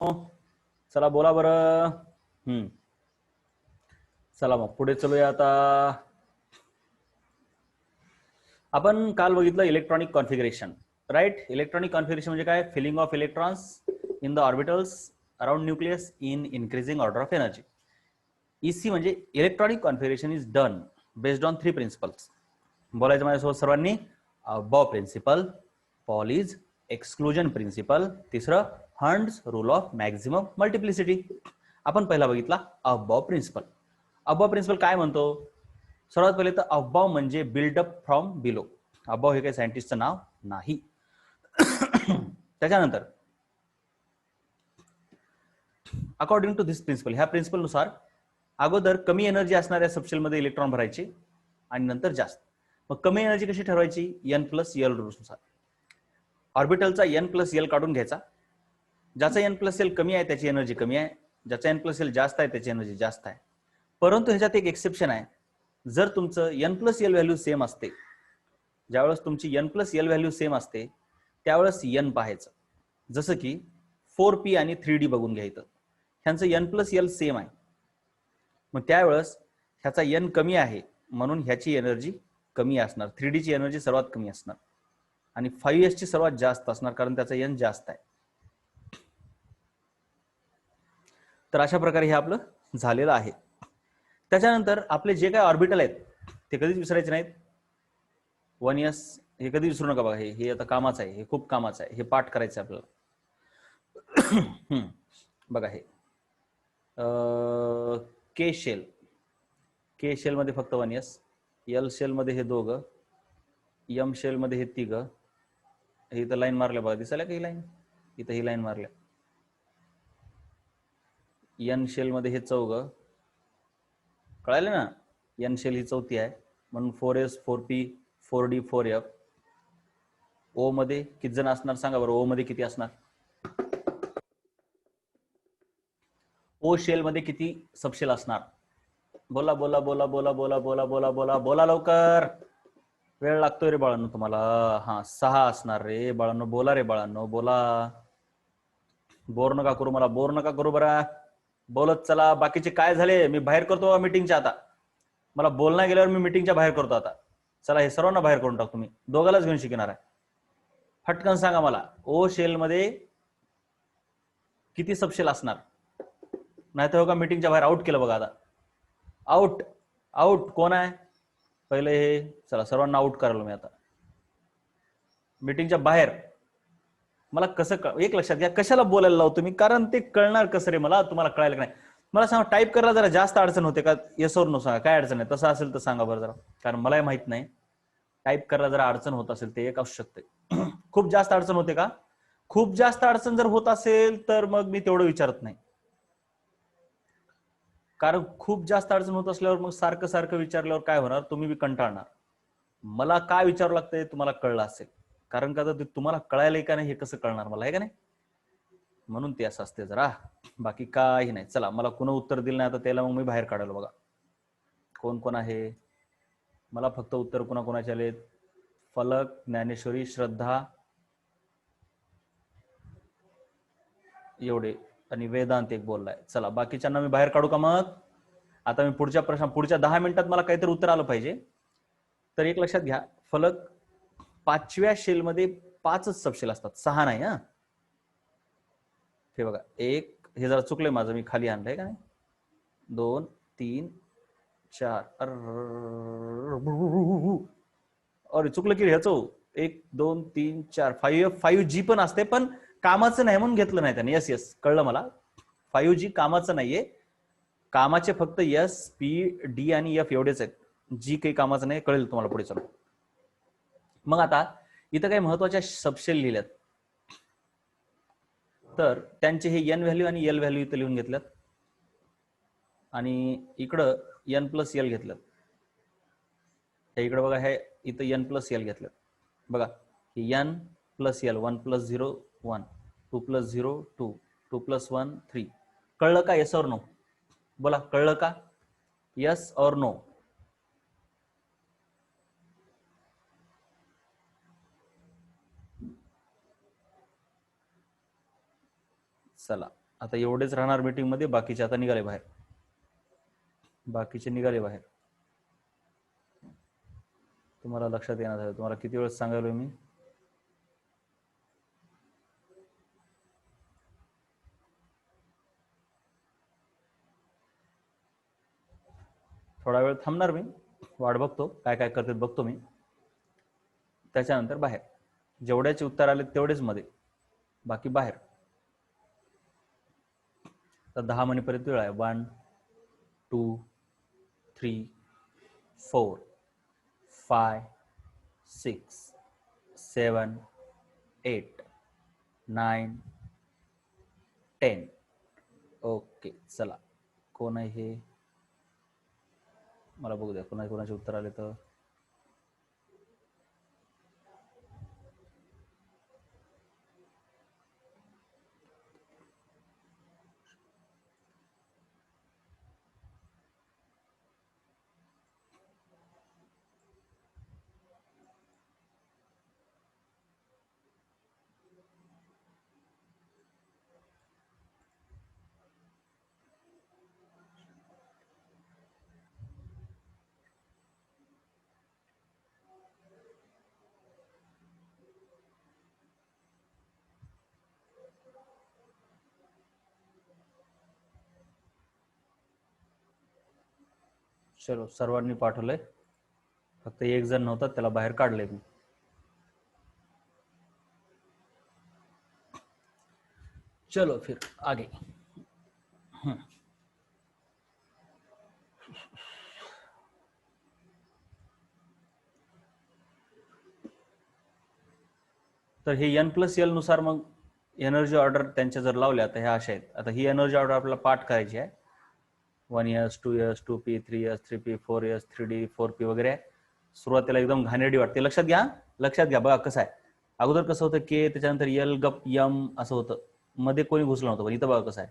चला बोला बरं. चला मग पुढे चलूया आता. आपण काल बघितलं electronic configuration, right. Electronic configuration म्हणजे काय? Filling of electrons in the orbitals around nucleus in increasing order of energy. EC म्हणजे electronic configuration is done based on 3 principles. बोलायचं माझ्यासोबत सर्वांनी. Aufbau principle, Pauli's exclusion principle, तिसरं Hund's rule of maximum multiplicity. आपण पहिला बघितला above principal. Above principal काय म्हणतो? सर्वात पहिले तर अबाव म्हणजे बिल्डअप फ्रॉम बिलो. अबाव हे काही सायंटिस्टचं नाव नाही. त्याच्यानंतर अकॉर्डिंग टू दिस प्रिन्सिपल, ह्या प्रिन्सिपल नुसार अगोदर कमी एनर्जी असणाऱ्या सबशेलमध्ये इलेक्ट्रॉन भरायचे आणि नंतर जास्त. मग कमी एनर्जी कशी ठरवायची? एन प्लस एल रूल्सनुसार. ऑर्बिटलचा एन प्लस एल काढून घ्यायचा. ज्याचा एन प्लस एल कमी आहे त्याची एनर्जी कमी आहे, ज्याचा एन प्लस एल जास्त आहे त्याची एनर्जी जास्त आहे. परंतु ह्याच्यात एक एक्सेप्शन आहे. जर तुमचं n plus l value same असते, ज्यावेळेस तुमची n plus l value same असते त्यावेळेस एन पाहायचं. जसं की 4p आणि 3d बघून घ्यायचं. ह्यांचं एन प्लस एल सेम आहे, मग त्यावेळेस ह्याचा एन कमी आहे म्हणून ह्याची एनर्जी कमी असणार. 3d ची एनर्जी सर्वात कमी असणार आणि 5s ची सर्वात जास्त असणार, कारण त्याचा एन जास्त आहे. तर अशा प्रकारे हे आपलं झालेलं आहे. त्याच्यानंतर आपले जे काही ऑर्बिटल आहेत ते कधीच विसरायचे नाहीत. 1s हे कधी विसरू नका बघा. हे आता कामाचं आहे, हे खूप कामाचं आहे, हे पाठ करायचं आहे आपल्याला. बघा हे के शेल, के शेल मध्ये फक्त 1s, एल शेल मध्ये हे दोघं, एम शेल मध्ये हे तिघं. हे इथं लाईन मारल्या बघा, दिसायला का ही लाईन? इथं ही लाईन मारल्या. एन शेल मध्ये हे चौघं, कळाले ना? एन शेल ही चौथी आहे म्हणून 4s 4p 4d 4f. ओ मध्ये किती जण असणार सांगा बरं? ओ मध्ये किती असणार? ओ शेल मध्ये किती सबशेल असणार? बोला बोला बोला बोला बोला बोला बोला बोला बोला लवकर, वेळ लागतोय रे बाळांनो तुम्हाला. हा 6 असणार रे बाळांनो. बोला रे बाळांनो बोला. बोर नका करू मला, बोर नका करू बरं. बोलत चला. बाकीचे काय झाले? मी बाहेर करतो मीटिंगच्या. आता मला बोलणं गेल्यावर मी मीटिंगच्या बाहेर करतो आता. चला हे सर्वांना बाहेर करून टाकतो मी. दोघालाच घेऊन शिकणार आहे. फटकन सांगा मला, ओ शेल मध्ये किती सबशेल असणार? नाही तर हो का मीटिंगच्या बाहेर आउट केलं बघा. आता आउट आउट कोण आहे पहिले? हे चला सर्वांना आउट करायला मी आता मीटिंगच्या बाहेर. मला कसं एक लक्षात घ्या, कशाला बोलायला लावतो मी? कारण ते कळणार कसं रे मला? तुम्हाला कळायला नाही. मला सांगा, टाईप करायला जरा जास्त अडचण होते का? येस और नो सांगा, काय अडचण आहे? तसं असेल तर सांगा बरं जरा, कारण मलाही माहित नाही. टाईप करायला जरा अडचण होत असेल ते एक असू शकते. खूप जास्त अडचण होते का? खूप जास्त अडचण जर होत असेल तर मग मी तेवढं विचारत नाही, कारण खूप जास्त अडचण होत असल्यावर मग सारखं सारखं विचारल्यावर काय होणार? तुम्ही बी कंटाळणार. मला काय विचारावं लागतंय तुम्हाला कळलं असेल, कारण का तर तुम्हाला कळायलंय का नाही हे कसं कळणार मला, आहे का नाही? म्हणून ते असं असते जरा, बाकी काही नाही. चला, मला कोण उत्तर दिलं नाही आता त्याला मग मी बाहेर काढायला. बघा कोण कोण आहे. मला फक्त उत्तर कोणाकोणाचे आलेत? फलक, ज्ञानेश्वरी, श्रद्धा एवढे, आणि वेदांत एक बोललाय. चला बाकीच्यांना मी बाहेर काढू का मग? आता मी पुढच्या प्रश्न, पुढच्या 10 मिनिटात मला काहीतरी उत्तर आलं पाहिजे. तर एक लक्षात घ्या, फलक 5व्या शेलमध्ये 5च सबशेल असतात, 6 नाही. हा हे बघा, एक हे जरा चुकलंय माझं, मी खाली आणलंय का नाही. 2 3 4 अरे चुकलं की ह्याचं. 1 2 3 4 5G पण असते, पण कामाचं नाही म्हणून घेतलं नाही त्याने. यस यस कळलं मला. 5G कामाचं नाहीये. कामाचे फक्त एस पी डी आणि एफ एवढेच आहेत. जी काही कामाचं नाही, कळेल तुम्हाला पुढे चालू. मग आता इथं काही महत्वाच्या सबशेल लिहिल्यात, तर त्यांचे हे एन व्हॅल्यू आणि एल व्हॅल्यू इथं लिहून घेतल्यात आणि इकडं एन प्लस एल घेतल्यात. हे इकडे बघा, हे इथं एन प्लस एल घेतल्यात. बघा ही एन प्लस एल, 1 + 0 1, 2 + 0 2, 2 + 1 3. कळलं का? येस और नो बोला, कळलं का? यस और नो? चला आता एवढेच राहणार मीटिंग मध्ये, बाकीचे आता निघाले बाहेर, बाकीचे निघाले बाहेर. तुम्हाला लक्षात येणार आहे, तुम्हाला किती वेळेस सांगायलोय मी. थोडा वेळ थांबणार मी, वाट बघतो काय काय करतात बघतो मी, त्याच्यानंतर बाहेर. जेवढ्याचे उत्तर आले तेवढेच मध्ये, बाकी बाहेर. तर 10 मिनिटपर्यंत वेळ आहे. 1 2 3 4 5 6 7 8 9 10. ओके, चला कोण आहे हे मला बघू द्या, कोणाचे उत्तर आले तर. चलो, सर्वांनी पाठवलंय, फक्त एक जण नव्हता, त्याला बाहेर काढलंय मी. चलो फिर आगे. तर हे N+L नुसार मग एनर्जी ऑर्डर त्यांच्या जर लावल्या तर ह्या अशा आहेत. आता ही एनर्जी ऑर्डर आपल्याला पाठ करायची आहे. 1s 2s 2p 3s 3p 4s 3d 4p वगैरे. सुरुवातीला एकदम घाणेरडी वाटते, लक्षात घ्या. बघा कसं आहे, अगोदर कसं होतं के, त्याच्यानंतर यल गप यम असं होतं, मध्ये कोणी घुसलं नव्हतं. पण इथं बघा कसं आहे,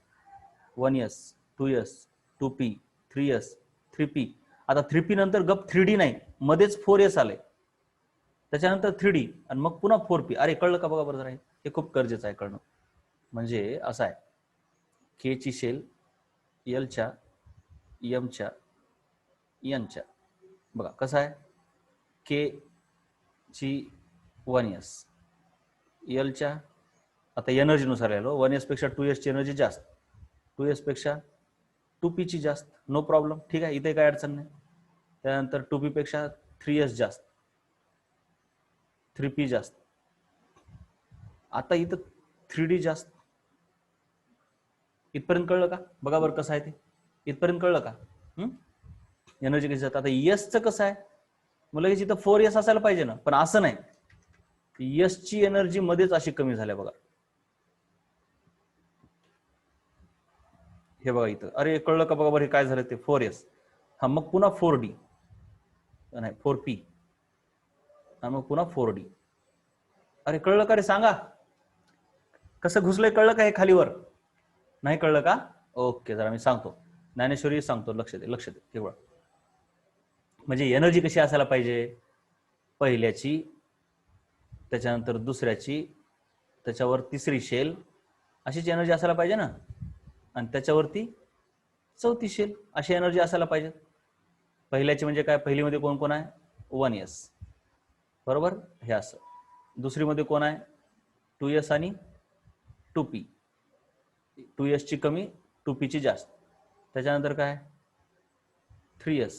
1s 2s 2p 3s 3p. आता 3p नंतर गप 3d नाही, मध्येच 4s आले, त्याच्यानंतर 3d आणि मग पुन्हा 4p. अरे कळलं का? बघा बरोबर आहे, हे खूप गरजेचं आहे कळणं. म्हणजे असं आहे, के ची शेल एलच्या यमच्या एनच्या, बघा कसं आहे, के ची 1s, एलच्या आता एनर्जीनुसार आलो, 1s पेक्षा 2s ची एनर्जी जास्त, 2s पेक्षा 2p ची जास्त, नो प्रॉब्लेम, ठीक आहे, इथे काय अडचण नाही. त्यानंतर 2p पेक्षा 3s जास्त, 3p जास्त, आता इथं 3d जास्त. इथपर्यंत कळलं का? बघा बरं कसं आहे ते, इथपर्यंत कळलं का? एनर्जी कशी जातात. आता यसचं कसं आहे, मग लगेच इथं 4s असायला पाहिजे ना, पण असं नाही, यसची एनर्जी मध्येच अशी कमी झाल्या बघा. हे बघा इथं, अरे कळलं का? बघा बरं हे काय झालं ते, 4s, हा मग पुन्हा 4d नाही 4p, हा मग पुन्हा 4d. अरे कळलं का रे? सांगा कसं घुसलंय, कळलं का? हे खालीवर नाही कळलं का? ओके, जरा मी सांगतो, ज्ञानेश्वरी सांगतो, लक्ष दे केवळ. म्हणजे एनर्जी कशी असायला पाहिजे, पहिल्याची, त्याच्यानंतर दुसऱ्याची, त्याच्यावर तिसरी शेल, अशीच एनर्जी असायला पाहिजे ना, आणि त्याच्यावरती चौथी शेल, अशी एनर्जी असायला पाहिजे. पहिल्याची म्हणजे काय, पहिलीमध्ये कोण कोण आहे, 1s बरोबर, हे असं. दुसरीमध्ये कोण आहे, 2s आणि 2p, 2s ची कमी 2p ची जास्त. त्याच्यानंतर काय, 3s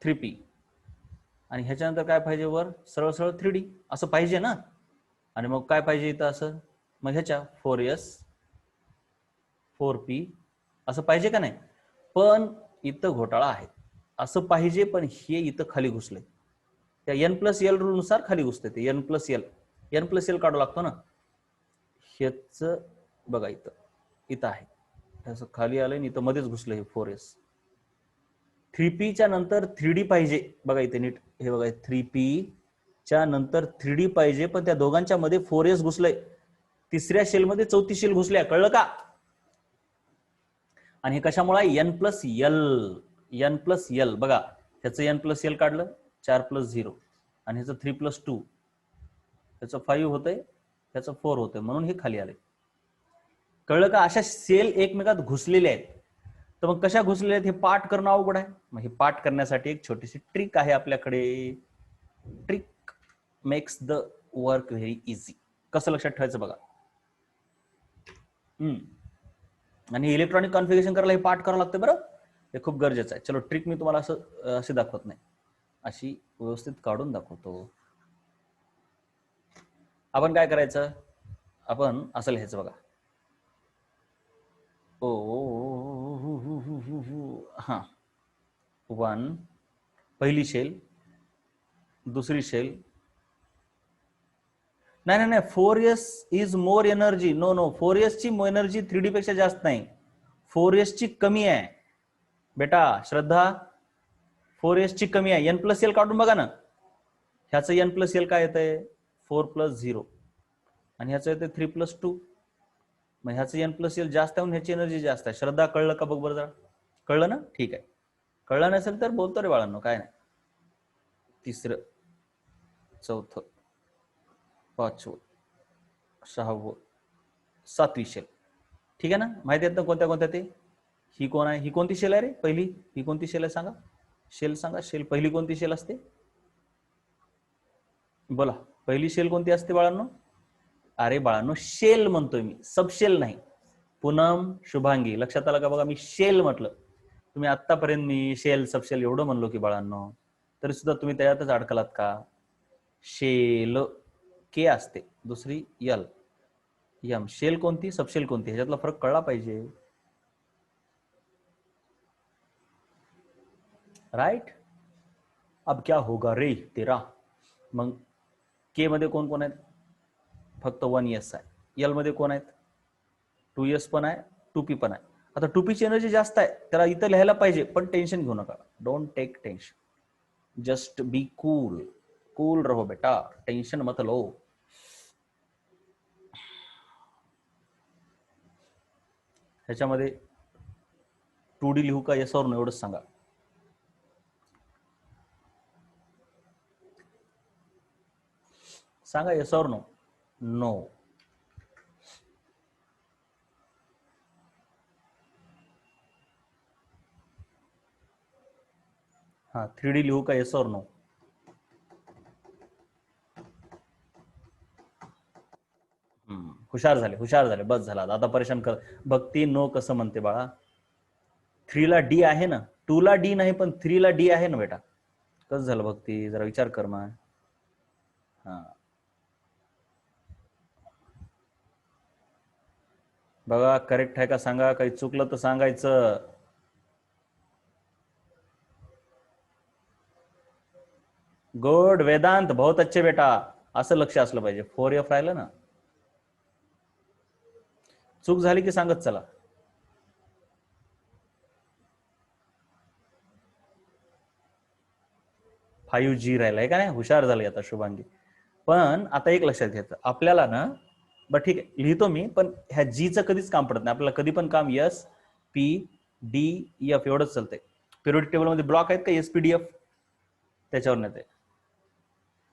3p, आणि ह्याच्यानंतर काय पाहिजे, वर सरळ सरळ 3d असं पाहिजे ना. आणि मग काय पाहिजे इथं असं, मग ह्याच्या 4s 4p असं पाहिजे का नाही. पण इथं घोटाळा आहे, असं पाहिजे पण हे इथं खाली घुसले, त्या N+L रूल नुसार खाली घुसते ते. N+L काढू लागतो ना, हेच बघा इथं आहे, असं खाली आलंय, इथं मध्येच घुसलं हे 4s. 3p च्या नंतर 3d पाहिजे, बघा इथे नीट, हे बघा 3p च्या नंतर 3d पाहिजे, पण त्या दोघांच्या मध्ये 4s घुसलंय, तिसऱ्या शेल मध्ये चौथी शेल घुसल्या, कळलं का? आणि हे कशामुळे, N+L बघा, ह्याचं N+L काढलं 4 + 0, आणि ह्याचं 3 + 2, ह्याचं 5 होतंय ह्याचं 4 होते म्हणून हे खाली आले. कळलं का? अशा सेल एकमेकात घुसलेले आहेत. तर मग कशा घुसलेल्या आहेत हे पाठ करणं अवघड आहे. मग हे पाठ करण्यासाठी एक छोटीशी ट्रिक आहे आपल्याकडे. Trick makes the work very easy. कसं लक्षात ठेवायचं बघा. आणि इलेक्ट्रॉनिक कॉन्फिगरेशन करायला हे पाठ करावं लागतं बरं. हे खूप गरजेचं आहे. चलो ट्रिक मी तुम्हाला असं अशी दाखवत नाही, अशी व्यवस्थित काढून दाखवतो. आपण काय करायचं, आपण असं लिहायचं बघा. हा 1 पहिली शेल, दुसरी शेल. नाही नाही 4s is more energy. No no 4s ची एनर्जी 3D पेक्षा जास्त नाही, 4s ची कमी आहे बेटा. श्रद्धा 4s ची कमी आहे. n+l काढून बघा ना. ह्याचं n+l काय येतंय 4+0 आणि ह्याचं येतंय 3+2. मग ह्याचं n+l जास्त आहे, ह्याची एनर्जी जास्त आहे. श्रद्धा कळलं का बघ बरं जरा. कळलं ना? ठीक आहे. कळलं नसेल तर बोलतो रे बाळांनो, काय नाही. तिसरं, चौथं, पाचवं, सहावं, सातवी शेल. ठीक आहे ना? माहिती आहेत ना कोणत्या कोणत्या ते. ही कोण आहे? ही कोणती शेल आहे रे पहिली? ही कोणती शेल आहे सांगा. शेल सांगा. शेल पहिली कोणती शेल असते? बोला पहिली शेल कोणती असते बाळांनो? अरे बाळांनो शेल म्हणतोय मी, सबशेल नाही. पूनम, शुभांगी लक्षात आलं का बघा, मी शेल म्हटलं. तुम्ही आतापर्यंत मी शेल सबशेल एवढं म्हणलो की बाळांनो, तरी सुद्धा तुम्ही त्याच्यातच अडकलात का? शेल के असते, दुसरी यल, यम. शेल कोणती, सबशेल कोणती, ह्याच्यातला फरक कळला पाहिजे. राइट. अब क्या होगा रे तेरा. मग के मध्ये कोण कोण आहेत? फक्त 1s आहे. यल मध्ये कोण आहेत? 2s पण आहे, 2p पण आहे. आता 2p ची एनर्जी जास्त आहे, त्याला इथं लिहायला पाहिजे, पण टेन्शन घेऊ नका. Don't take tension, just be cool. Cool रहो बेटा, टेन्शन मत लो. ह्याच्यामध्ये 2D लिहू का येस और नो एवढंच सांगा. सांगा येस और नो. नो. हा 3D लिहू का येस और नो. हुशार झाले, हुशार झाले, बस झाला आता परेशान कर. भक्ती नो कसं म्हणते बाळा. 3 ला डी आहे ना, 2 ला डी नाही पण 3 ला डी आहे ना बेटा. कसं झालं भक्ती, जरा विचार कर मग. हा बघा करेक्ट आहे का सांगा, काही चुकलं तर सांगायचं. गुड वेदांत, बहुत अच्छे बेटा. असं लक्ष असलं पाहिजे. 4f राहिलं ना. चूक झाली की सांगत चला. 5G राहिलाय का नाही. हुशार झाले आता शुभांगी. पण आता एक लक्षात घ्यायचं आपल्याला ना, बरं ठीक आहे लिहितो मी, पण ह्या जीचं कधीच काम पडत नाही आपल्याला. कधी पण काम एस पी डी एफ एवढंच चालतंय. पिरियोडिक टेबल मध्ये ब्लॉक आहेत का एसपीडीएफ, त्याच्यावर नाही ते.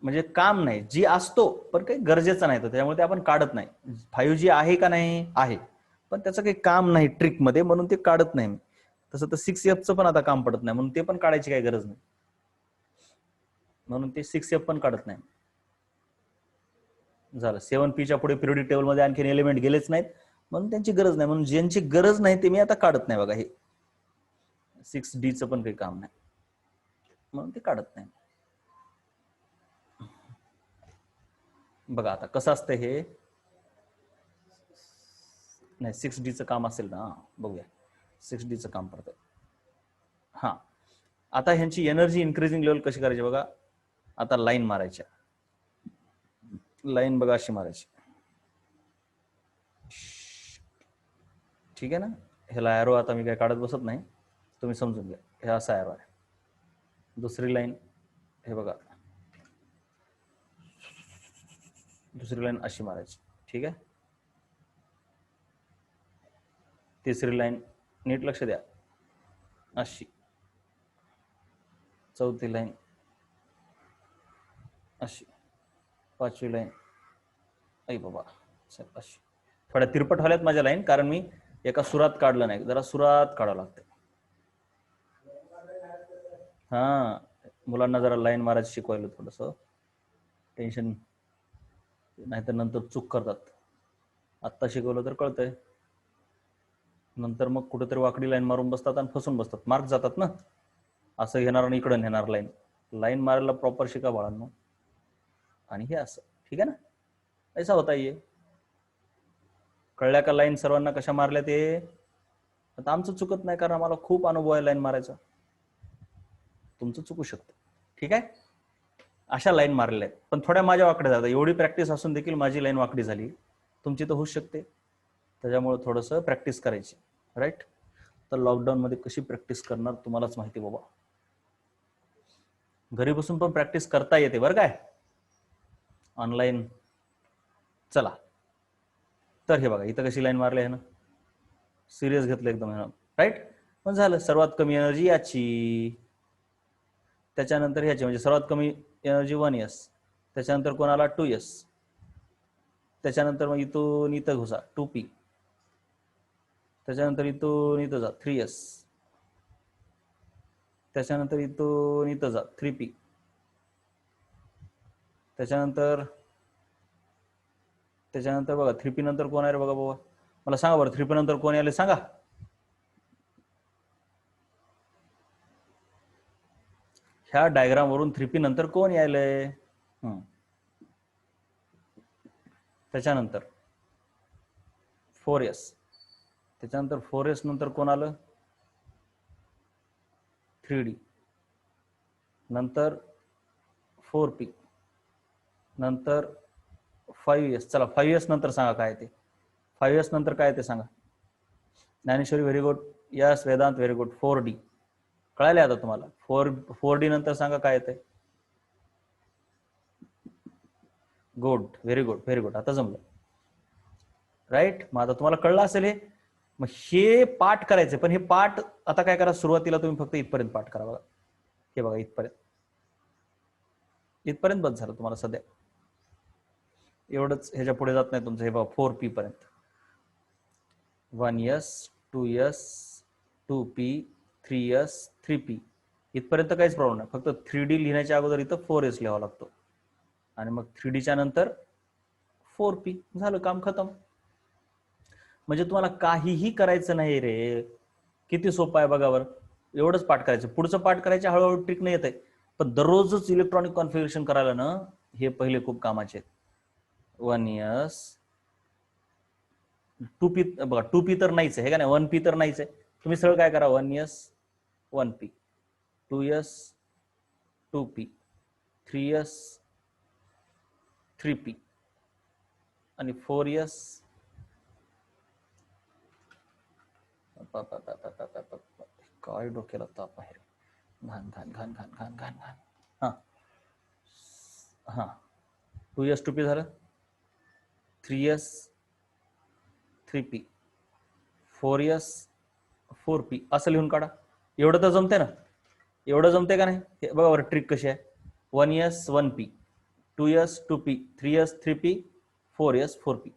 म्हणजे काम नाही, जी असतो पण काही गरजेचा नाही तो, त्यामुळे ते आपण काढत नाही. 5G आहे का नाही, आहे, पण त्याचं काही काम नाही ट्रिक मध्ये, म्हणून ते काढत नाही. तसं तर 6Fचं पण आता काम पडत नाही, म्हणून ते पण काढायची काही गरज नाही, म्हणून ते 6F पण काढत नाही. झालं. 7P च्या पुढे पिरियोडिक टेबल मध्ये आणखी एलिमेंट गेलेच नाहीत, म्हणून त्यांची गरज नाही. म्हणून ज्यांची गरज नाही ते मी आता काढत नाही बघा. हे 6Dचं पण काही काम नाही, म्हणून ते काढत नाही. बघा आता कसं असतं हे. नाही 6Dचं काम असेल ना, बघूया 6Dचं काम पडतंय. हा आता ह्यांची एनर्जी इन्क्रीजिंग लेवल कशी करायची बघा. आता लाईन मारायच्या, लाईन बघा अशी मारायची. ठीक आहे ना. ह्याला एरो आता मी काय काढत बसत नाही, तुम्ही समजून घ्या. हे असा एरो आहे. दुसरी लाईन हे बघा, दुसरी लाईन अशी मारायची. ठीक आहे. तिसरी लाईन नीट लक्ष द्या अशी. चौथी लाईन अशी. पाचवी लाईन ऐ बाबा थोड्या तिरपट व्हाल्यात माझ्या लाईन, कारण मी एका सुरात काढलं नाही, जरा सुरात काढावं लागतं. हा, मुलांना जरा लाईन मारायचं शिकवायला थोडस, टेन्शन नाहीतर नंतर चूक करतात. आत्ता शिकवलं तर कळतंय, नंतर मग कुठेतरी वाकडी लाईन मारून बसतात आणि फसून बसतात, मार्क जातात ना. असं घेणार आणि इकडं नेणार लाईन, लाईन मारायला प्रॉपर शिका बाळांनो. आणि हे असं ठीक आहे ना, ऐसा होता ये. कळल्या का लाईन सर्वांना कशा मारल्या ते? आता आमचं चुकत नाही, कारण आम्हाला खूप अनुभव आहे लाईन मारायचा. तुमचं चुकू शकतं, ठीक आहे. अशा लाईन मारलेल्या आहेत, पण थोड्या माझ्या वाकड्या जातात. एवढी प्रॅक्टिस असून देखील माझी लाईन वाकडी झाली, तुमची तर होऊच शकते. त्याच्यामुळे थोडंसं प्रॅक्टिस करायची, राईट. तर लॉकडाऊन मध्ये कशी प्रॅक्टिस करणार तुम्हालाच माहिती बाबा. घरी बसून पण प्रॅक्टिस करता येते बरं काय, ऑनलाईन. चला, तर हे बघा इथं कशी लाईन मारली आहे ना, सिरियस घेतलं एकदम, राईट. पण झालं, सर्वात कमी एनर्जी याची, त्याच्यानंतर ह्याची, म्हणजे सर्वात कमी एनर्जी 1s, त्याच्यानंतर कोणाला 2s, त्याच्यानंतर मग इथून इथं घुसा 2p, त्याच्यानंतर इथून इथं जा 3s, त्याच्यानंतर इथून इथं जा 3p, त्याच्यानंतर बघा 3p नंतर कोण आहे रे बघा बाबा, मला सांगा बरं 3p नंतर कोण आले सांगा. ह्या डायग्राम वरून 3p नंतर कोण यायलंय? त्याच्यानंतर 4s, त्याच्यानंतर 4s नंतर कोण आलं? 3d, नंतर 4p, नंतर 5s. चला 5s नंतर सांगा काय ते, 5s नंतर काय ते सांगा. Dnyaneshwari very good, yes. Vedant very good. 4d कळाले आता तुम्हाला. 4d नंतर सांगा काय येते. Good, very good, very good. आता जमलं, राईट. मग आता तुम्हाला कळलं असेल हे. मग हे पाठ करायचे, पण हे पाठ आता काय करा, सुरुवातीला तुम्ही फक्त इथपर्यंत पाठ करा बघा. हे बघा इथपर्यंत, इथपर्यंत बस झालं तुम्हाला सध्या, एवढंच. ह्याच्या पुढे जात नाही तुमचं. हे बघा 4p पर्यंत, 1s, 2s, 2p, 3s, 3p इथपर्यंत काहीच प्रॉब्लेम नाही. फक्त 3d लिहिण्याच्या अगोदर इथं 4s लिहावा लागतो, आणि मग 3dच्या नंतर 4p, झालं काम खतम. म्हणजे तुम्हाला काहीही करायचं नाही रे. किती सोपं आहे बघा बरं. एवढंच पाठ करायचं, पुढचं पाठ करायचं हळूहळू ट्रिक नाही येत आहे, पण दररोजच इलेक्ट्रॉनिक कॉन्फिगरेशन करायला ना हे पहिले खूप कामाचे आहेत. 1s, 2p बघा, 2p तर नाहीच आहे हे का नाही, 1p तर नाहीच आहे. तुम्ही सरळ काय करा, 1s 1p, 2s 2p, 3s 3p, आणि 4s काय डोक्याला ताप आहे. घाण घाण घाण घाण घाण घाण घाण. हा हा, 2s 2p झालं, 3s 3p, 4s 4p असं लिहून काढा. एवढं तर जमते ना, एवढं जमते का नाही? हे बघा बरं ट्रिक कशी आहे. 1s 1p, 2s 2p, 3s 3p, 4s 4p,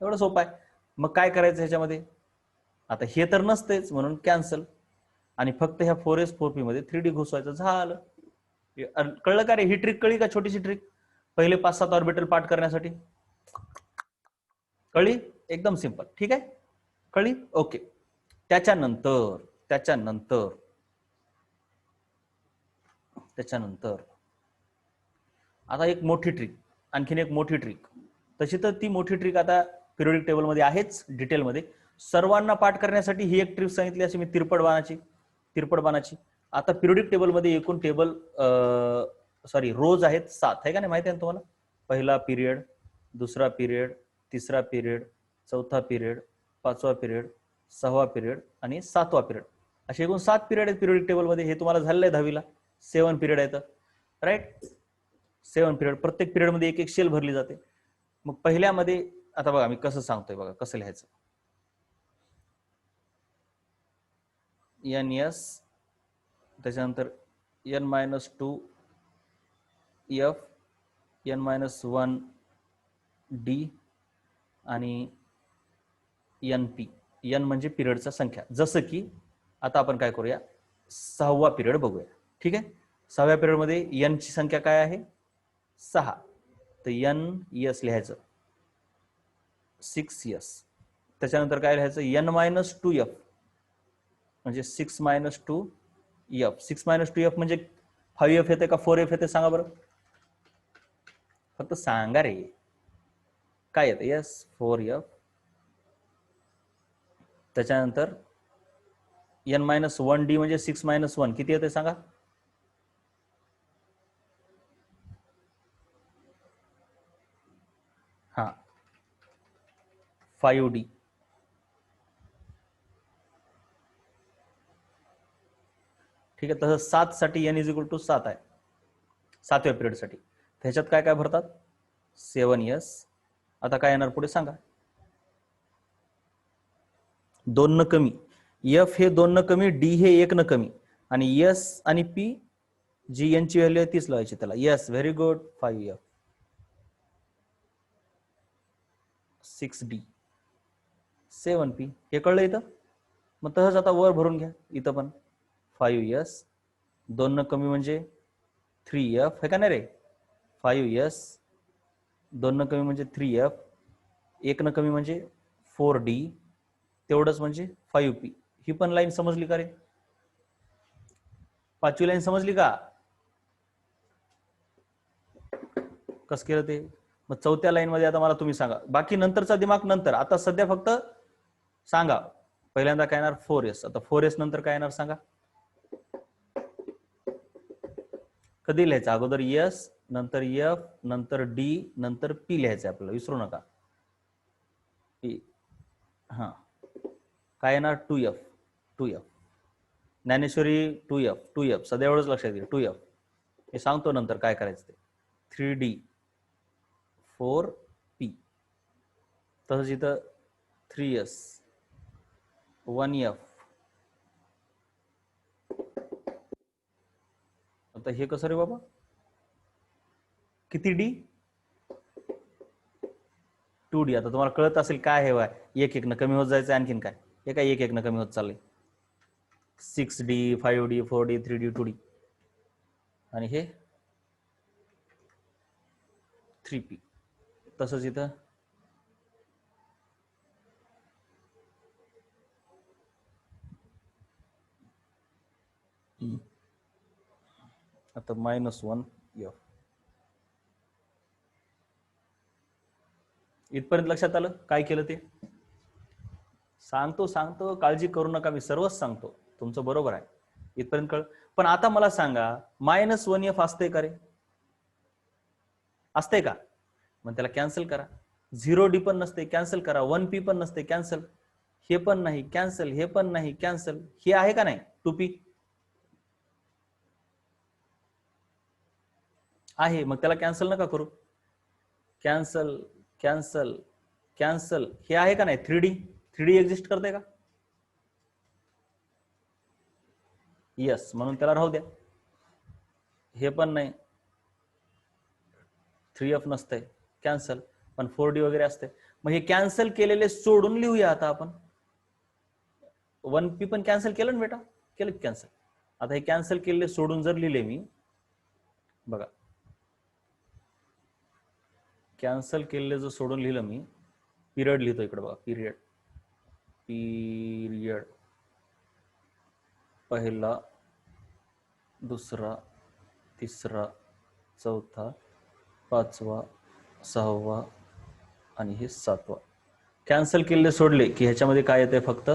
एवढं सोपं आहे. मग काय करायचं ह्याच्यामध्ये, आता हे तर नसतेच म्हणून कॅन्सल, आणि फक्त ह्या 4s 4p मध्ये 3d घुसवायचं, झालं. कळलं का रे? ही ट्रिक कळली का? छोटीशी ट्रिक, पहिले 5-7 ऑर्बिटल पाठ करण्यासाठी कळली, एकदम सिंपल. ठीक आहे, कळली, ओके. त्याच्यानंतर त्याच्यानंतर त्याच्यानंतर आता एक मोठी ट्रिक, आणखीन एक मोठी ट्रिक. तशी तर ती मोठी ट्रिक आता पिरियोडिक टेबल मध्ये आहेच डिटेलमध्ये. सर्वांना पाठ करण्यासाठी ही एक ट्रिक सांगितली अशी मी, तिरपट बाणाची. आता पिरियोडिक टेबल मध्ये एकूण टेबल रोज आहेत 7, आहे का नाही, माहिती आहे तुम्हाला. पहिला पिरियड, दुसरा पिरियड, तिसरा पिरियड, चौथा पिरियड, 5वा पिरियड, 6वा पिरियड आणि 7वा पिरियड, असे एकूण 7 पिरियड आहेत पिरियोडिक टेबल मध्ये. हे तुम्हाला झालेलं आहे 10वीला. 7 पिरियड आहेत, राईट. 7 पिरियड, प्रत्येक पिरियड मध्ये एक एक शेल भरली जाते. मग पहिल्यामध्ये आता बघा मी कसं सांगतोय बघा, कसं लिहायचं. ns, त्याच्यानंतर n-2 f, n-1 डी आणि एन पी. एन म्हणजे पिरियडचा संख्या. जसं की आता आपण काय करूया, 6वा पिरियड बघूया. ठीक आहे, 6व्या पिरियड मध्ये एन ची संख्या काय आहे, 6. तर एन एस लिहायचं, 6 एस. त्याच्यानंतर काय लिहायचं, एन मायनस 2 एफ म्हणजे 6 मायनस 2 एफ. 6 मायनस 2 एफ म्हणजे 5 एफ येते का 4 एफ येते सांगा बरं, फक्त सांगा रे काय येते. Yes 4 F. त्याच्यानंतर एन मायनस 1 डी म्हणजे 6 मायनस 1 किती येते सांगा. हा 5D. ठीक आहे, तसं 7 साठी एन इज इक्वल टू 7 आहे, 7व्या पिरियड साठी. त्याच्यात काय काय भरतात, 7 एस. आता काय येणार पुढे सांगा, 2 न कमी, एफ हे 2 न कमी, डी हे 1 न कमी, आणि एस आणि पी जी एन ची व्हॅल्यू आहे तीच लावायची त्याला. Yes very good, 5F. 6D 7P. हे कळलं इथं. मग तसंच आता वर भरून घ्या इथं पण, 5S 2 न कमी म्हणजे 3F हे का नाही रे, 5S 2 न कमी म्हणजे 3F, 1 न कमी म्हणजे 4D, तेवढंच म्हणजे 5P. ही पण लाईन समजली का रे, 5वी लाईन समजली का, कसं केलं ते. मग 4थ्या लाईन मध्ये आता मला तुम्ही सांगा, बाकी नंतरचा दिमाग नंतर, आता सध्या फक्त सांगा. पहिल्यांदा काय येणार 4S. आता 4S नंतर काय येणार सांगा, कधी लिहायचं, अगोदर एस नंतर एफ नंतर डी नंतर पी लिहायचं आपल्याला, विसरू नका. हा काय येणार 2F. 2F Dnyaneshwari 2F. 2F सध्या एवढंच लक्षात घ्या, 2F. हे सांगतो नंतर काय करायचं ते. 3D 4P. तसंच इथं 3S 1F. आता हे कसं रे बाबा, किती डी, 2D. आता तुम्हाला कळत असेल काय हे वाय, एक एक न कमी होत जायचं, आणखीन काय हे काय एक एक न कमी होत चाललंय. 6D 5D 4D 3D 2D आणि हे 3P. तसंच इथं आता -1F. इथपर्यंत लक्षात आलं काय केलं ते, सांगतो काळजी करू नका, मी सर्वच सांगतो, तुमचं बरोबर आहे इथपर्यंत कळ. पण आता मला सांगा, -1F असते का रे, असते का, मग त्याला कॅन्सल करा. 0D पण नसते, कॅन्सल करा. 1P पण नसते, कॅन्सल. हे पण नाही, कॅन्सल. हे पण नाही, कॅन्सल. हे आहे का नाही 2P आहे, मग त्याला कॅन्सल नका करू. Cancel cancel cancel. हे आहे का नाही 3D एक्झिस्ट करते का, यस, म्हणून त्याला राहू द्या. हे पण नाही, 3F नसते, कॅन्सल. पण 4D वगैरे असते. मग हे कॅन्सल केलेले सोडून लिहूया आता आपण. 1P पण कॅन्सल केलं ना बेटा, केलं कॅन्सल. आता हे कॅन्सल केलेले सोडून जर लिहिले मी, बघा कॅन्सल केलेले जर सोडून लिहिलं मी, पिरियड लिहितो इकडे बघा, पिरियड. पिरियड पहिला, दुसरा, तिसरा, चौथा, 5वा, 6वा आणि हे 7वा. कॅन्सल केलेले सोडले की ह्याच्यामध्ये काय येते, फक्त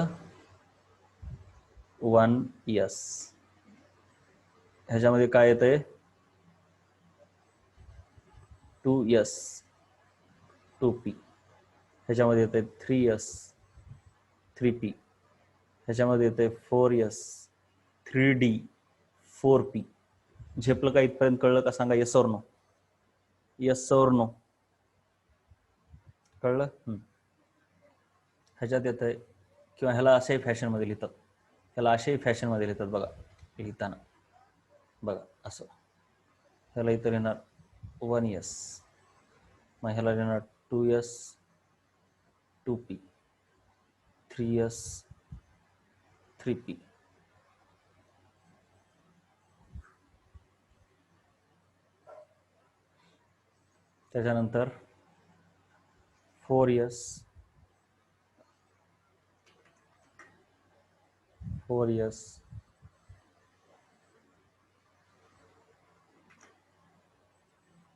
1S. ह्याच्यामध्ये काय येते 2S 2P. ह्याच्यामध्ये येते 3S 3P. ह्याच्यामध्ये येते 4S 3D 4P. झेपलं का इथपर्यंत, कळलं का सांगा, येस और नो, येस और नो, कळलं. ह्याच्यात येतंय, किंवा ह्याला अशाही फॅशनमध्ये लिहितात, ह्याला अशाही फॅशनमध्ये लिहितात बघा, लिहिताना बघा असं. ह्याला इथं लिहिणार 1S, मग ह्याला लिहिणार 2s 2p 3s 3p त्याच्यानंतर 4s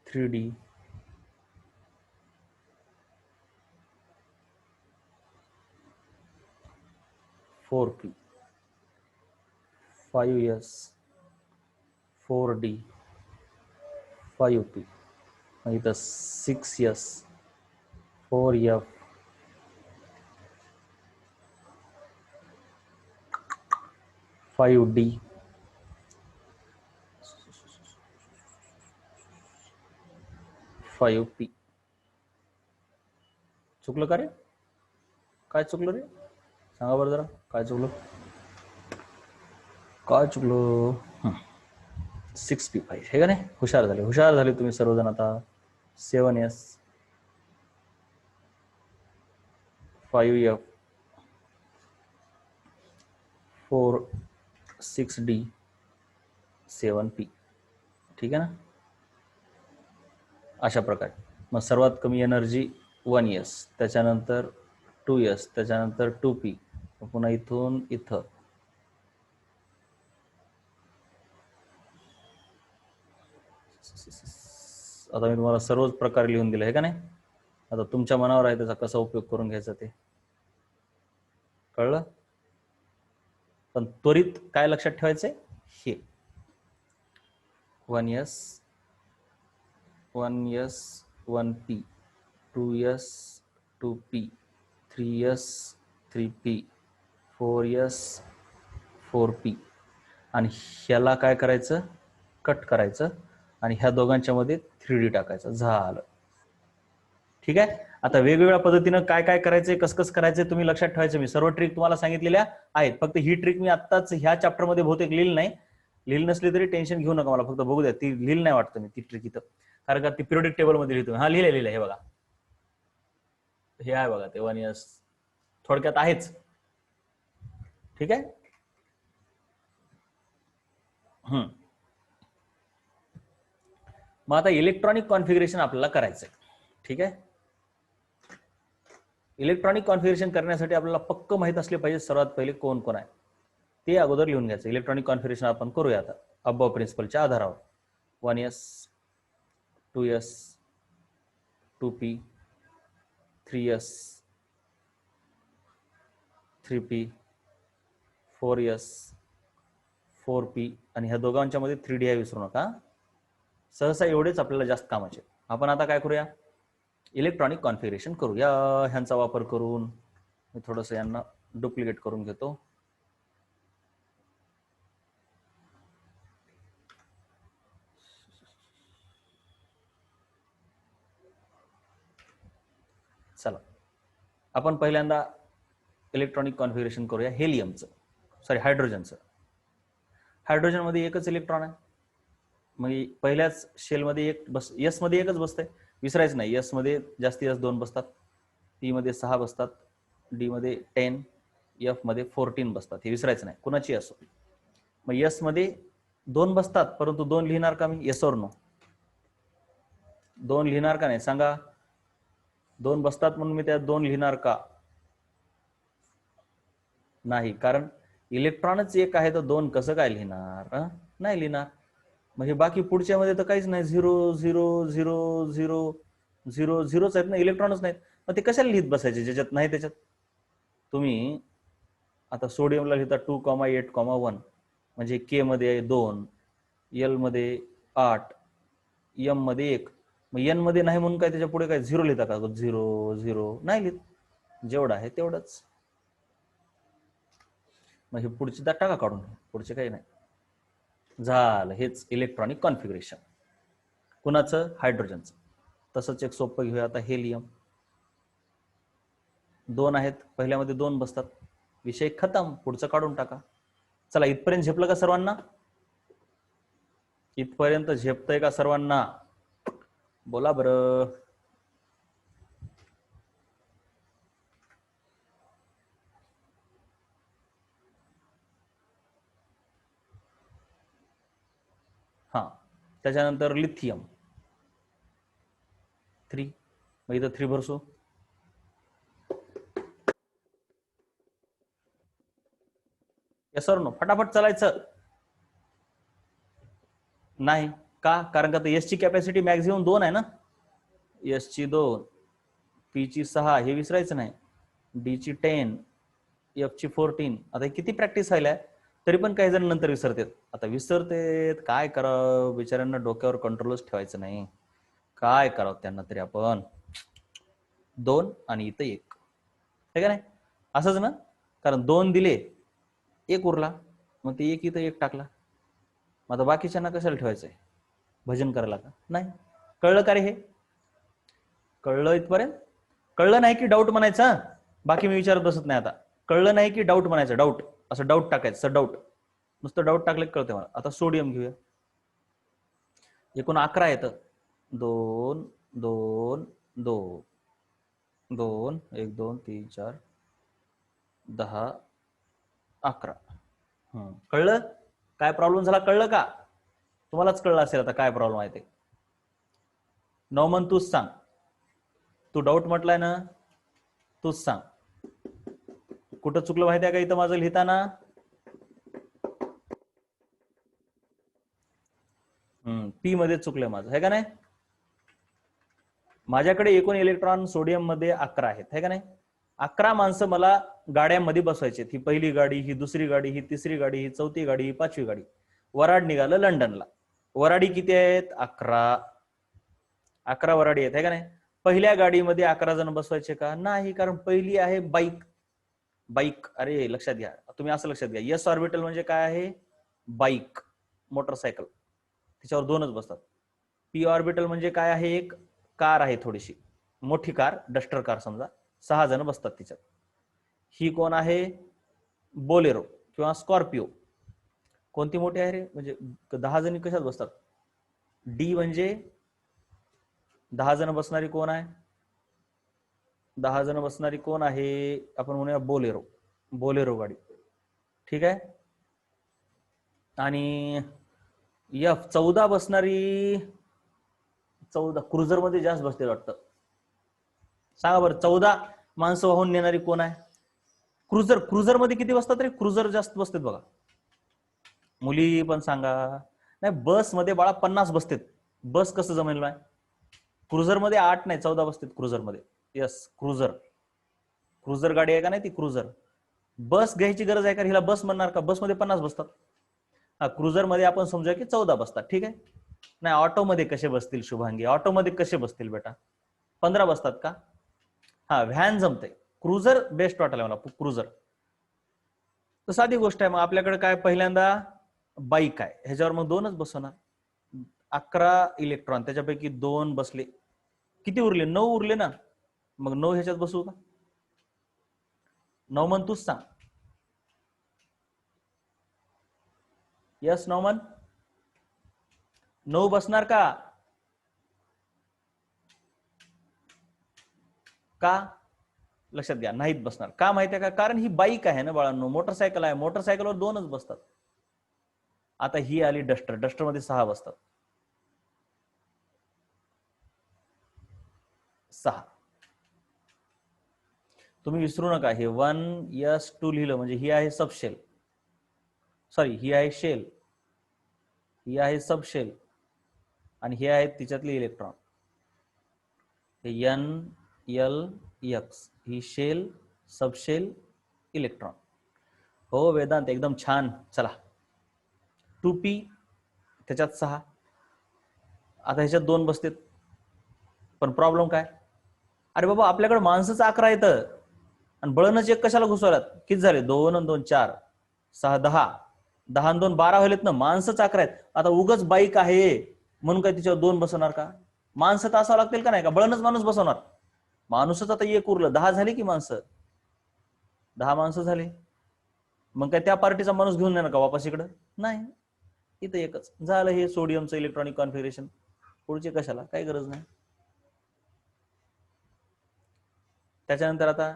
3d 4p 5s 4d 5p इथं 6s 4f 5d 5p चुकलं का रे? काय चुकलं रे? सांगा बरं जरा काय चुकलं? काय चुकलं? 6p5 हे का नाही? हुशार झाले तुम्ही सर्वजण आता. 7s 5f 4 6d 7p ठीक आहे ना? अशा प्रकारे मग सर्वात कमी एनर्जी 1s त्याच्यानंतर 2s त्याच्यानंतर 2p पुन्हा इथून इथं आता मी तुम्हाला सर्वच प्रकार लिहून दिले आहे का नाही? आता तुमच्या मनावर आहे त्याचा कसा उपयोग करून घ्यायचा ते कळलं. पण त्वरित काय लक्षात ठेवायचंय हे 1s 1p 2s 2p 3s 3p 4s 4p आणि ह्याला काय करायचं कट करायचं आणि ह्या दोघांच्या मध्ये 3d टाकायचं झालं. ठीक आहे. आता वेगवेगळ्या पद्धतीनं काय काय करायचंय कसं करायचंय तुम्ही लक्षात ठेवायचं. मी सर्व ट्रिक तुम्हाला सांगितलेल्या आहेत. फक्त ही ट्रिक मी आत्ताच ह्या चॅप्टर मध्ये बहुतेक लिहिली नाही. लिहिली नसली तरी टेन्शन घेऊ नका. मला फक्त बघू द्या ती लिहिली नाही वाटतं मी ती ट्रिक इथं कारण का ती पिरियडिक टेबल मध्ये लिहितो. हा लिहिलंय हे बघा हे आहे बघा ते 1s थोडक्यात आहेच. ठीक आहे. मग आता इलेक्ट्रॉनिक कॉन्फिगरेशन आपल्याला करायचंय. ठीक आहे. इलेक्ट्रॉनिक कॉन्फिगरेशन करण्यासाठी आपल्याला पक्क माहित असले पाहिजे सर्वात पहिले कोण कोण आहे ते अगोदर लिहून घ्यायचं. इलेक्ट्रॉनिक कॉन्फिगरेशन आपण करूया आता अबव प्रिन्सिपलच्या आधारावर. 1s 2s 2p 3s 3p 4s 4p आणि ह्या दोघांच्या मध्ये 3d आहे विसरू नका. सहसा एवढेच आपल्याला जास्त कामाचे. आपण आता काय करूया इलेक्ट्रॉनिक कॉन्फिगरेशन करूया. ह्यांचा वापर करून मी थोडंसं यांना डुप्लिकेट करून घेतो. चला आपण पहिल्यांदा इलेक्ट्रॉनिक कॉन्फिगरेशन करूया हेलियमचं सॉरी हायड्रोजनचं. हायड्रोजन मध्ये एकच इलेक्ट्रॉन आहे. मग पहिल्याच शेलमध्ये एक एस मध्ये एकच बसतंय विसरायचं नाही. एस मध्ये जास्तीत जास्त 2 बसतात. पी मध्ये 6 बसतात. डी मध्ये 10 एफ मध्ये 14 बसतात. हे विसरायचं नाही कुणाची असो. मग एस मध्ये 2 बसतात परंतु 2 लिहिणार का मी? येस और नो? 2 लिहिणार का नाही सांगा? 2 बसतात म्हणून मी त्यात 2 लिहिणार का? नाही. कारण इलेक्ट्रॉनच एक आहे तर 2 कसं काय लिहिणार? नाही लिहिणार. मग हे बाकी पुढच्या मध्ये तर काहीच नाही. 0 0 0 0 0 0च आहेत ना इलेक्ट्रॉनच नाहीत. मग ते कशाला लिहित बसायचे ज्याच्यात नाही त्याच्यात? तुम्ही आता सोडियमला लिहिता 2,8,1 म्हणजे के मध्ये 2 एल मध्ये 8 एम मध्ये 1 मग एन मध्ये नाही म्हणून काय त्याच्या पुढे काय 0 लिहिता का? 0 0 नाही लिहित. जेवढं आहे तेवढंच. मग हे पुढची टाका काढून पुढचे काही नाही. झालं. हेच इलेक्ट्रॉनिक कॉन्फिगरेशन कुणाचं? हायड्रोजनचं. तसंच एक सोपं घेऊया आता हेलियम. 2 आहेत पहिल्यामध्ये 2 बसतात. विषय खतम. पुढचं काढून टाका. चला इथपर्यंत झेपलं का सर्वांना? इथपर्यंत झेपतंय का सर्वांना? बोला बरं. हा, त्याच्यानंतर लिथियम 3, मग इथं 3 भरसू. यस और नो, फटाफट चालायचं. नाही का? कारण का एस ची कॅपॅसिटी मॅक्झिमम 2 आहे ना. एस ची 2, पी ची 6, हे विसरायचं नाही. डी ची 10, एफ ची 14. आता किती प्रॅक्टिस व्हायला, तरी पण काही जण नंतर विसरतात. आता विसरतेत, काय करावं, बिचाऱ्यांना डोक्यावर कंट्रोलच ठेवायचं नाही. काय करावं त्यांना तरी आपण. 2 आणि इथं 1, हे का नाही, असंच ना. कारण 2 दिले, 1 उरला, मग ते 1 इथं 1 टाकला. मग आता बाकीच्यांना कशाला ठेवायचंय, भजन करायला का नाही. कळलं का रे? हे कळलं इथपर्यंत? कळलं नाही की डाऊट म्हणायचं. बाकी मी विचारत बसत नाही आता. कळलं नाही की डाऊट म्हणायचं. डाऊट, असं डाऊट टाकायचं. डाऊट, नुसतं डाऊट टाकलं कळतं मला. आता सोडियम घेऊया. एकूण 11 येतं. 2 2 2 2 1 2 3 4 10 11. कळलं काय प्रॉब्लेम झाला? कळलं का? तुम्हालाच कळलं असेल आता काय प्रॉब्लेम आहे ते. नौमन तूच सांग. तू डाऊट म्हटलाय ना, तूच सांग कुठं चुकलं माहिती आहे का इथं माझं लिहिताना. पी मध्ये चुकलं माझं, है का नाही. माझ्याकडे एकूण इलेक्ट्रॉन सोडियम मध्ये 11 आहेत, है का नाही. 11 माणसं मला गाड्यांमध्ये बसवायचे. ही पहिली गाडी, ही दुसरी गाडी, ही तिसरी गाडी, ही चौथी गाडी, ही 5वी गाडी. वराड निघालं लंडनला. वराडी किती आहेत? 11. 11 वराडी आहेत, है का नाही. पहिल्या गाडीमध्ये 11 जण बसवायचे का? नाही, कारण पहिली आहे बाईक. बाईक, अरे लक्षात घ्या तुम्ही, असं लक्षात घ्या. एस ऑर्बिटल म्हणजे काय आहे? बाईक, मोटरसायकल, तिच्यावर 2च बसतात. पी ऑर्बिटल म्हणजे काय आहे? एक कार आहे, थोडीशी मोठी कार, डस्टर कार समजा, 6 जण बसतात तिच्यात. ही कोण आहे? बोलेरो किंवा स्कॉर्पिओ. कोणती मोठी आहे रे? म्हणजे 10 जणी कशात बसतात? डी म्हणजे 10 जण बसणारी कोण आहे? 10 जण बसणारी कोण आहे? आपण म्हणूया बोलेरो. बोलेरो गाडी, ठीक आहे. आणि एफ 14 बसणारी, 14 क्रुझर मध्ये जास्त बसते वाटतं. सांगा बरं, 14 माणसं वाहून नेणारी कोण आहे? क्रुझर. क्रुझर मध्ये किती बसतात रे? क्रुझर जास्त बसतात बघा. मुली पण सांगा. नाही, बस मध्ये बाळा 50 बसतात. बस कसं जमेल नाही? क्रुझर मध्ये 8 नाही 14 बसतात क्रुझर मध्ये. Yes, cruiser. क्रुझर गाडी आहे का नाही ती क्रुझर. बस घ्यायची गरज आहे का? हिला बस म्हणणार का? बस मध्ये 50 बसतात. हा, क्रुझर मध्ये आपण समजूया की 14 बसतात, ठीक आहे. नाही, ऑटो मध्ये कसे बसतील शुभांगी? ऑटो मध्ये कसे बसतील बेटा? 15 बसतात का? हा, व्हॅन जमते. क्रुझर बेस्ट वाटायला मला, क्रुझर. तर साधी गोष्ट आहे. मग आपल्याकडे काय, पहिल्यांदा बाईक आहे, ह्याच्यावर मग 2च बसवणार. 11 इलेक्ट्रॉन, त्याच्यापैकी 2 बसले, किती उरले? 9 उरले ना. मग 9 ह्याच्यात बसवू का? 9 तूच सांग. यस नौमन, 9 बसणार का? का? लक्षात घ्या, नाहीत बसणार. का माहितीये का? कारण ही बाईक आहे ना बाळांनो, मोटरसायकल आहे. मोटरसायकलवर 2च बसतात. आता ही आली डस्टर. डस्टर मध्ये 6 बसतात. 6. तुम्ही विसरू नका, हे 1s2 लिहिलं म्हणजे ही आहे सबशेल. सॉरी, ही आहे शेल, ही आहे सबशेल, आणि हे आहेत तिच्यातले इलेक्ट्रॉन. एन एल एक्स, ही शेल, सबशेल, इलेक्ट्रॉन. हो वेदांत, एकदम छान. चला, 2p, त्याच्यात 6. आता ह्याच्यात 2 बसतात. पण प्रॉब्लेम काय? अरे बाबा, आपल्याकडे माणसंच 11 येतं आणि बळणच 1 कशाला घुसवल्यात? किती झाले? 2 आणि 2 4, 6 10, 10 आणि 2 12 व्हायलेत ना. माणसंच 11 आहेत. आता उगच बाईक आहे म्हणून काय तिच्यावर 2 बसवणार का? माणसं तर असावं लागतील का नाही का? बळणच माणूस बसवणार. माणूसच आता 1 उरलं, 10 झाली की माणसं. 10 माणसं झाली, मग काय त्या पार्टीचा माणूस घेऊन येणार का वापस इकडं? नाही, इथं 1च झालं. हे सोडियमचं इलेक्ट्रॉनिक कॉन्फिगरेशन. पुढचे कशाला, काही गरज नाही. त्याच्यानंतर आता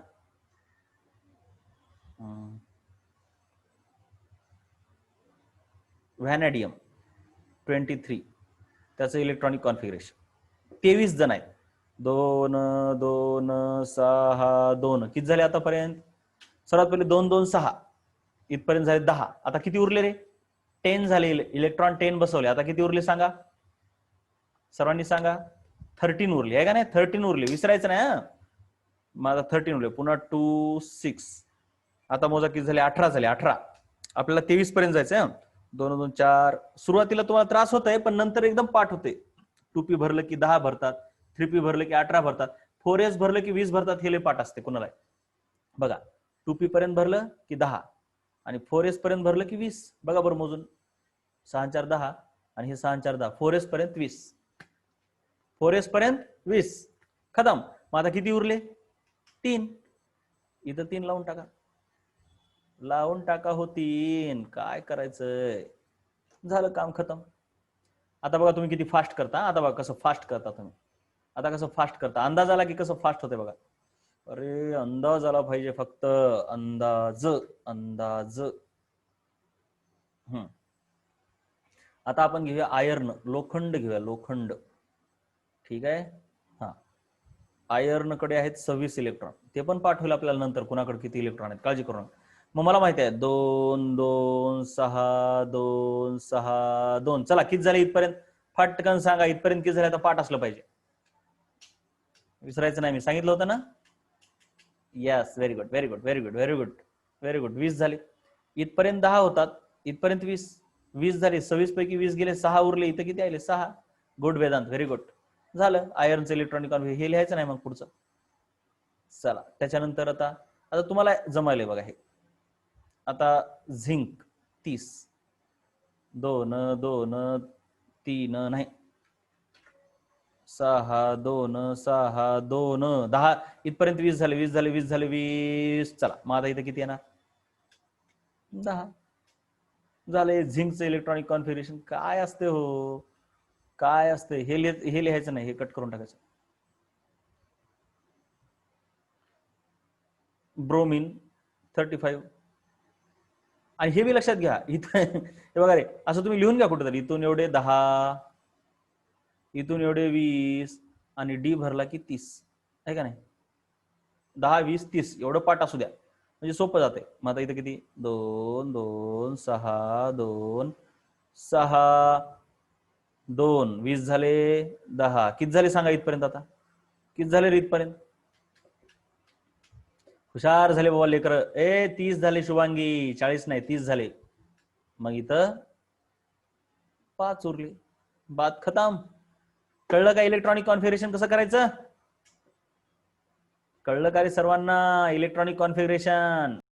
व्हॅनेडियम. 23 त्याचं इलेक्ट्रॉनिक कॉन्फिगरेशन 23 जण आहेत 2 2 6 2 किती झाले आतापर्यंत सर्वात पहिले 2 2 6 इथपर्यंत झाले 10 आता किती उरले रे 10 झाले इलेक्ट्रॉन 10 बसवले आता किती उरले सांगा सर्वांनी सांगा 13 उरले आहे का नाही 13 उरले विसरायचं नाही हा माझा 13 उरले पुन्हा 2 6 आता मोजा किती झाले 18 झाले 18 आपल्याला 23 पर्यंत जायचं 2 2 4 सुरुवातीला तुम्हाला त्रास होत आहे पण नंतर एकदम पाठ होते 2p भरलं की 10 भरतात 3p भरलं की 18 भरतात 4s भरलं की 20 भरतात हे लय पाठ असते कुणाला बघा 2p पर्यंत भरलं की 10 आणि 4s पर्यंत भरलं की 20 बघा बरं मोजून 6 4 10 आणि हे 6 4 10 4s पर्यंत 20 4s पर्यंत 20 खतम मग आता किती उरले 3 इथं 3 लावून टाका हो 3 काय करायचंय झालं काम खतम आता बघा तुम्ही किती फास्ट करता आता बघा कसं फास्ट करता तुम्ही आता कसं फास्ट करता अंदाज आला की कसं फास्ट होते बघा अरे अंदाज आला पाहिजे फक्त अंदाज अंदाज आता आपण घेऊया आयर्न लोखंड घेऊया लोखंड ठीक आहे हा आयर्न कडे आहेत 26 इलेक्ट्रॉन ते पण पाठवलं आपल्याला नंतर कुणाकडे किती इलेक्ट्रॉन आहेत काळजी करू नका मग मला माहिती आहे 2 2 6 2 6 2 चला किती झाले इथपर्यंत फटकन सांगा इथपर्यंत किती झाले आता पाठ असलं पाहिजे विसरायचं नाही मी सांगितलं होतं ना yes very good very good very good very good very good 20 झाले इथपर्यंत 10 होतात इथपर्यंत 20 झाले 26 पैकी 20 गेले 6 उरले इथं किती आले 6 गुड वेदांत व्हेरी गुड झालं आयर्नचं इलेक्ट्रॉनिक हे लिहायचं नाही मग पुढचं चला त्याच्यानंतर आता आता तुम्हाला जमायलंय बघा हे आता झिंक 30 2 2 3 नाही 6 2 6 2 10 इथपर्यंत 20 झाले 20 झाले 20 झाले 20 चला मग आता इथं किती येणार 10 झाले झिंकचं इलेक्ट्रॉनिक कॉन्फिगरेशन काय असते हो काय असते हे लिहायचं नाही हे कट करून टाकायचं ब्रोमिन 35 आणि हे बी लक्षात घ्या इथं हे बघा रे असं तुम्ही लिहून घ्या कुठेतरी इथून एवढे 10 इथून एवढे 20 आणि डी भरला की 30 आहे का नाही 10 20 30 एवढं पाठ असू द्या म्हणजे सोपं जाते मग आता इथं किती 2 2 6 2 6 2 20 झाले 10 किती झाले सांगा इथपर्यंत आता किती झाले रे इथपर्यंत हुशार झाले बाबा लेकर 30 झाले शुभांगी 40 नाही 30 झाले मग इथं 5 उरले बात खतम कळलं का इलेक्ट्रॉनिक कॉन्फिगरेशन कसं करायचं कळलं का रे सर्वांना इलेक्ट्रॉनिक कॉन्फिगरेशन